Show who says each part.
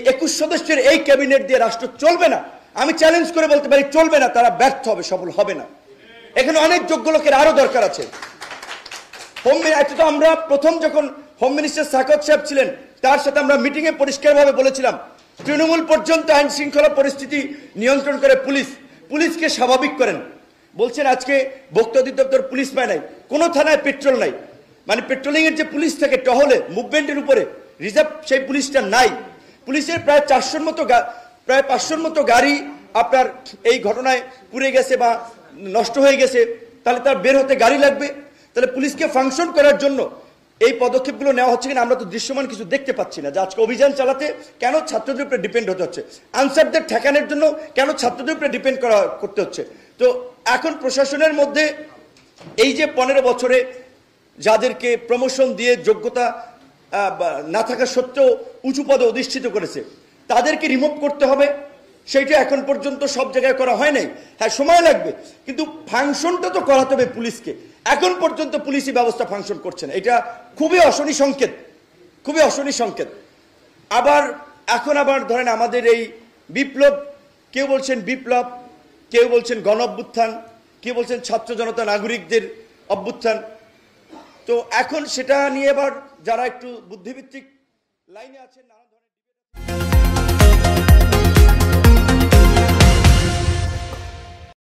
Speaker 1: 21 সদস্যের এই ক্যাবিনেট দিয়ে রাষ্ট্র চলবে না। আমি চ্যালেঞ্জ করে বলতে পারি চলবে না, তারা ব্যর্থ হবে, সফল হবে না। এখানে অনেক যোগ্য লোকের আরো দরকার আছে। আমরা প্রথম যখন হোম মিনিস্টার সাকত সাহেব ছিলেন, তার সাথে আমরা মিটিংয়ে পরিষ্কারভাবে বলেছিলাম তৃণমূল পর্যন্ত আইন শৃঙ্খলা পরিস্থিতি নিয়ন্ত্রণ করে পুলিশকে স্বাভাবিক করেন। বলছেন আজকে ভোক্তা অধিদপ্তর পুলিশ পায় নাই, কোনো থানায় পেট্রোল নাই, মানে পেট্রোলিং এর যে পুলিশ থাকে টহলে মুভমেন্টের উপরে রিজার্ভ, সেই পুলিশটা নাই। পুলিশের প্রায় 500-র মতো গাড়ি আপনার এই ঘটনায় পুড়ে গেছে বা নষ্ট হয়ে গেছে, তাহলে তার বের হতে গাড়ি লাগবে। তাহলে পুলিশকে ফাংশন করার জন্য এই পদক্ষেপগুলো নেওয়া হচ্ছে কিনা আমরা তো দৃশ্যমান কিছু দেখতে পাচ্ছি না। যে আজকে অভিযান চালাতে কেন ছাত্রদের উপরে ডিপেন্ড হতে হচ্ছে, আনসারদের ঠেকানোর জন্য কেন ছাত্রদের উপরে ডিপেন্ড করতে হচ্ছে। তো এখন প্রশাসনের মধ্যে এই যে 15 বছরে যাদেরকে প্রমোশন দিয়ে যোগ্যতা না থাকা সত্ত্বেও উঁচু পদে অধিষ্ঠিত করেছে, তাদেরকে রিমুভ করতে হবে। সেইটা এখন পর্যন্ত সব জায়গায় করা হয় নাই। হ্যাঁ, সময় লাগবে, কিন্তু ফাংশনটা তো করাতে হবে পুলিশকে। এখন পর্যন্ত পুলিশি ব্যবস্থা ফাংশন করছে না, এটা খুবই অশনি সংকেত, খুবই অশনি সংকেত। এখন আবার ধরেন আমাদের এই বিপ্লব, কেউ বলছেন বিপ্লব, কেউ বলছেন গণ অভ্যুত্থান, কেউ বলছেন ছাত্র জনতা নাগরিকদের অভ্যুত্থান। তো এখন সেটা নিয়ে এবার যারা একটু বুদ্ধিভিত্তিক লাইনে আছেন